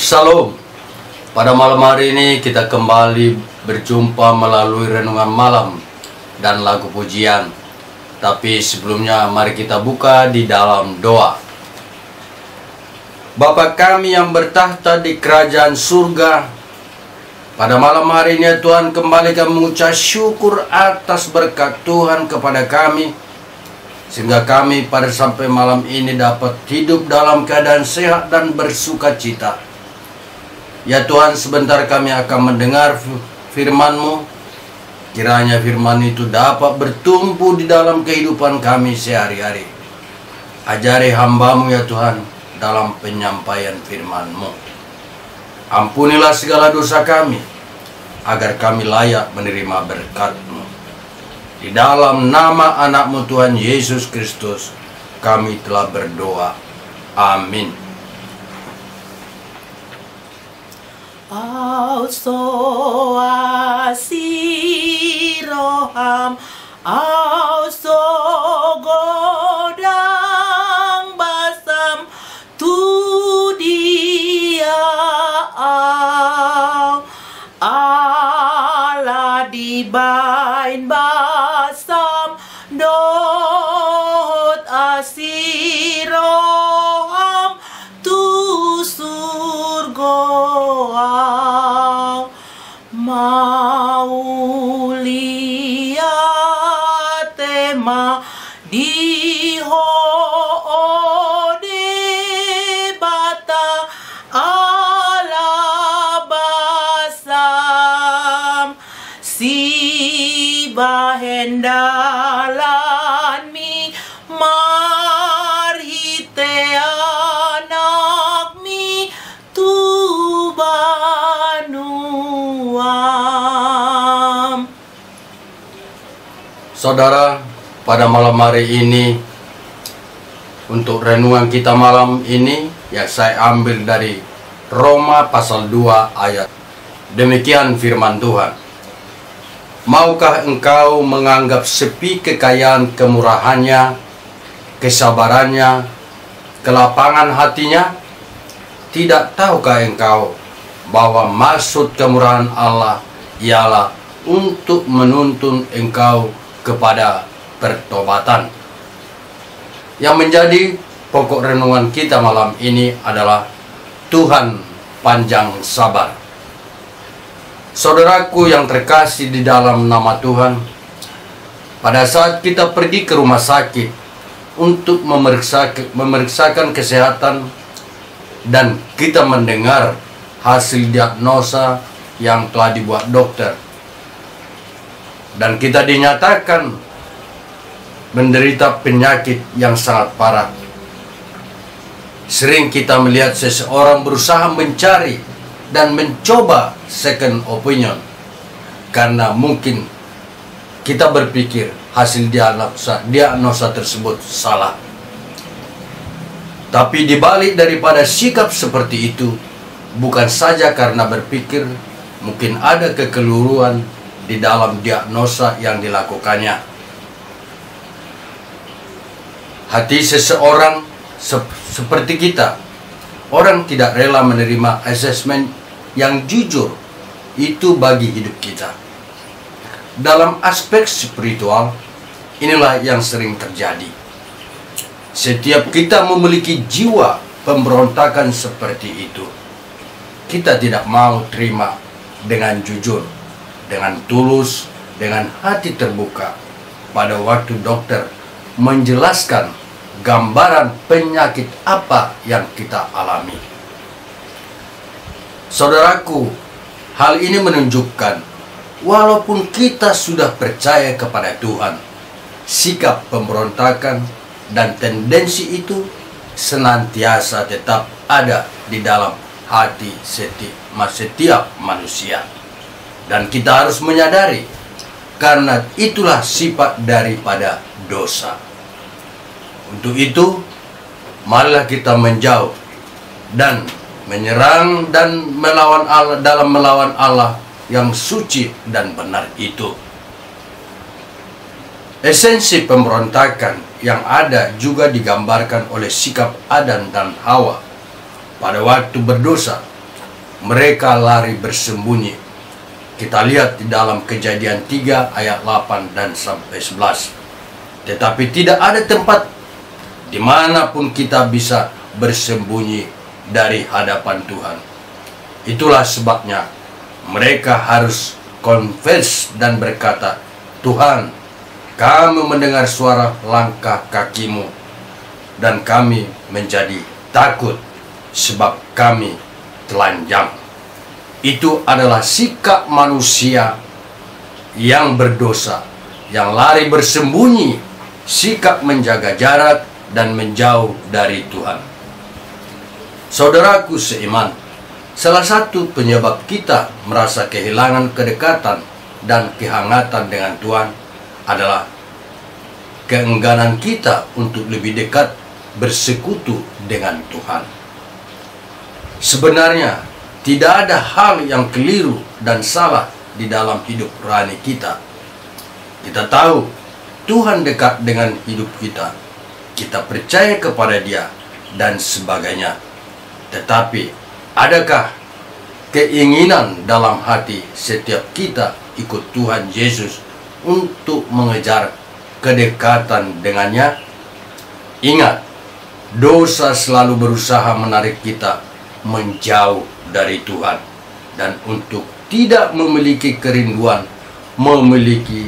Shalom. Pada malam hari ini kita kembali berjumpa melalui renungan malam dan lagu pujian. Tapi sebelumnya mari kita buka di dalam doa. Bapa kami yang bertahta di kerajaan surga, pada malam hari ini Tuhan kembali kami mengucap syukur atas berkat Tuhan kepada kami, sehingga kami pada sampai malam ini dapat hidup dalam keadaan sehat dan bersuka cita. Ya Tuhan, sebentar kami akan mendengar firman-Mu. Kiranya firman itu dapat bertumbuh di dalam kehidupan kami sehari-hari. Ajari hamba-Mu ya Tuhan dalam penyampaian firman-Mu. Ampunilah segala dosa kami, agar kami layak menerima berkat-Mu. Di dalam nama anak-Mu Tuhan Yesus Kristus, kami telah berdoa. Amin. Auso asiroham, auso godang basam, tu dia ala dibain basam, dot asiroham, tu surgo mauliatema diho de bata alabasam si bahendalan mi marhite anak mi tubanuam. Saudara, pada malam hari ini, untuk renungan kita malam ini, ya saya ambil dari Roma pasal 2 ayat. Demikian firman Tuhan. Maukah engkau menganggap sepi kekayaan kemurahannya, kesabarannya, kelapangan hatinya? Tidak tahukah engkau bahwa maksud kemurahan Allah ialah untuk menuntun engkau kepada pertobatan? Yang menjadi pokok renungan kita malam ini adalah Tuhan panjang sabar. Saudaraku yang terkasih di dalam nama Tuhan, pada saat kita pergi ke rumah sakit untuk memeriksakan kesehatan dan kita mendengar hasil diagnosa yang telah dibuat dokter, dan kita dinyatakan menderita penyakit yang sangat parah. Sering kita melihat seseorang berusaha mencari dan mencoba second opinion, karena mungkin kita berpikir hasil diagnosa tersebut salah. Tapi dibalik daripada sikap seperti itu, bukan saja karena berpikir mungkin ada kekeliruan di dalam diagnosa yang dilakukannya. Hati seseorang seperti kita, orang tidak rela menerima asesmen yang jujur itu bagi hidup kita. Dalam aspek spiritual, inilah yang sering terjadi. Setiap kita memiliki jiwa pemberontakan seperti itu. Kita tidak mau terima dengan jujur, dengan tulus, dengan hati terbuka pada waktu dokter menjelaskan gambaran penyakit apa yang kita alami. Saudaraku, hal ini menunjukkan walaupun kita sudah percaya kepada Tuhan, sikap pemberontakan dan tendensi itu senantiasa tetap ada di dalam hati setiap manusia. Dan kita harus menyadari, karena itulah sifat daripada dosa. Untuk itu, marilah kita menjauh dan menyerang dan melawan Allah, dalam melawan Allah yang suci dan benar itu. Esensi pemberontakan yang ada juga digambarkan oleh sikap Adam dan Hawa pada waktu berdosa, mereka lari bersembunyi. Kita lihat di dalam Kejadian 3 ayat 8 dan sampai 11. Tetapi tidak ada tempat dimanapun kita bisa bersembunyi dari hadapan Tuhan. Itulah sebabnya mereka harus confess dan berkata, Tuhan, kami mendengar suara langkah kakimu dan kami menjadi takut sebab kami telanjang. Itu adalah sikap manusia yang berdosa, yang lari bersembunyi, sikap menjaga jarak dan menjauh dari Tuhan. Saudaraku seiman, salah satu penyebab kita merasa kehilangan kedekatan dan kehangatan dengan Tuhan adalah keengganan kita untuk lebih dekat bersekutu dengan Tuhan. Sebenarnya tidak ada hal yang keliru dan salah di dalam hidup rohani kita. Kita tahu Tuhan dekat dengan hidup kita. Kita percaya kepada Dia dan sebagainya. Tetapi adakah keinginan dalam hati setiap kita ikut Tuhan Yesus untuk mengejar kedekatan dengannya? Ingat, dosa selalu berusaha menarik kita menjauh dari Tuhan, dan untuk tidak memiliki kerinduan memiliki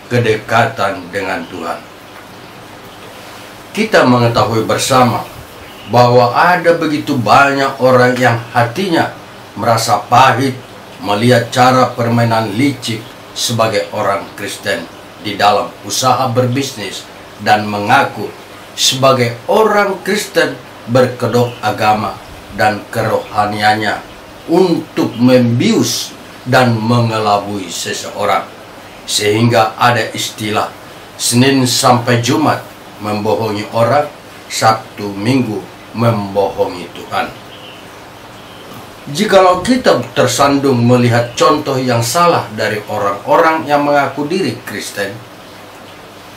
kedekatan dengan Tuhan. Kita mengetahui bersama bahwa ada begitu banyak orang yang hatinya merasa pahit melihat cara permainan licik sebagai orang Kristen di dalam usaha berbisnis dan mengaku sebagai orang Kristen berkedok agama dan kerohaniannya untuk membius dan mengelabui seseorang, sehingga ada istilah Senin sampai Jumat membohongi orang, Sabtu Minggu membohongi Tuhan. Jikalau kita tersandung melihat contoh yang salah dari orang-orang yang mengaku diri Kristen,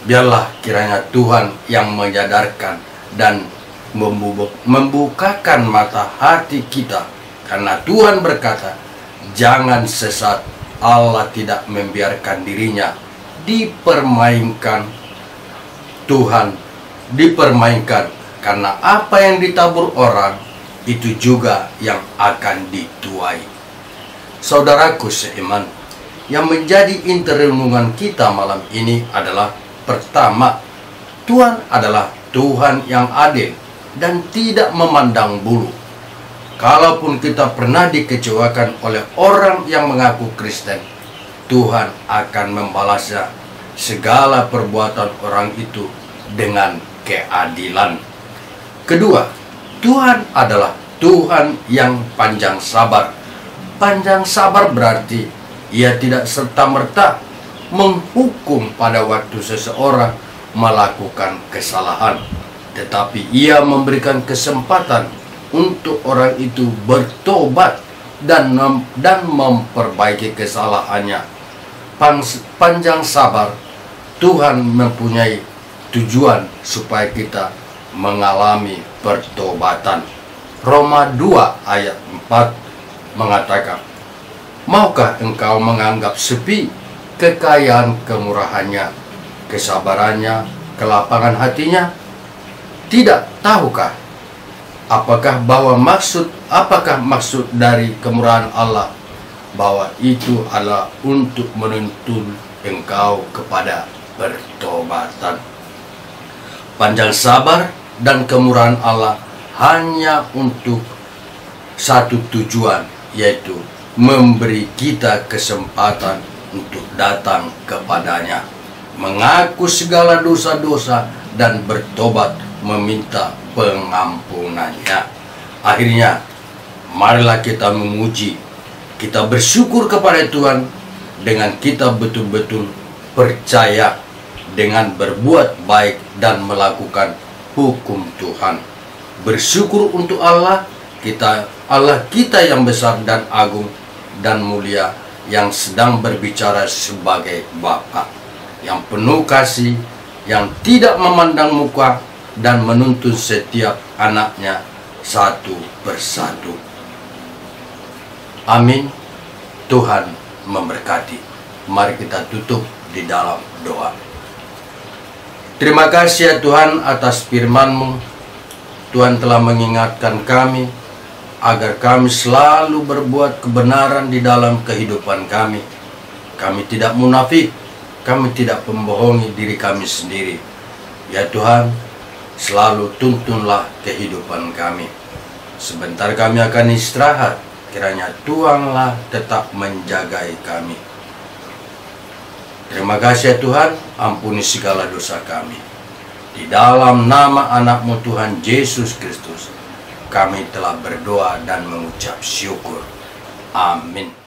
biarlah kiranya Tuhan yang menyadarkan dan membukakan mata hati kita, karena Tuhan berkata, jangan sesat, Allah tidak membiarkan dirinya dipermainkan. Tuhan dipermainkan, karena apa yang ditabur orang itu juga yang akan dituai. Saudaraku seiman, yang menjadi inti renungan kita malam ini adalah, pertama, Tuhan adalah Tuhan yang adil dan tidak memandang bulu. Kalaupun kita pernah dikecewakan oleh orang yang mengaku Kristen, Tuhan akan membalasnya segala perbuatan orang itu dengan keadilan. Kedua, Tuhan adalah Tuhan yang panjang sabar. Panjang sabar berarti Ia tidak serta-merta menghukum pada waktu seseorang melakukan kesalahan, tetapi Ia memberikan kesempatan untuk orang itu bertobat dan memperbaiki kesalahannya. Panjang sabar, Tuhan mempunyai tujuan supaya kita mengalami pertobatan. Roma 2 ayat 4 mengatakan, maukah engkau menganggap sepi kekayaan kemurahannya, kesabarannya, kelapangan hatinya? Tidak tahukah apakah maksud dari kemurahan Allah, bahwa itu adalah untuk menuntun engkau kepada pertobatan. Panjang sabar dan kemurahan Allah hanya untuk satu tujuan, yaitu memberi kita kesempatan untuk datang kepadanya, mengaku segala dosa-dosa dan bertobat meminta pengampunannya. Akhirnya, marilah kita memuji, kita bersyukur kepada Tuhan dengan kita betul-betul percaya dengan berbuat baik dan melakukan hukum Tuhan. Bersyukur untuk Allah kita yang besar dan agung dan mulia, yang sedang berbicara sebagai Bapa, yang penuh kasih, yang tidak memandang muka dan menuntun setiap anaknya satu persatu. Amin. Tuhan memberkati. Mari kita tutup di dalam doa. Terima kasih ya Tuhan atas firman-Mu. Tuhan telah mengingatkan kami agar kami selalu berbuat kebenaran di dalam kehidupan kami. Kami tidak munafik, kami tidak membohongi diri kami sendiri. Ya Tuhan, selalu tuntunlah kehidupan kami. Sebentar kami akan istirahat, kiranya Tuhanlah tetap menjagai kami. Terima kasih ya Tuhan, ampuni segala dosa kami. Di dalam nama anak-Mu Tuhan Yesus Kristus, kami telah berdoa dan mengucap syukur. Amin.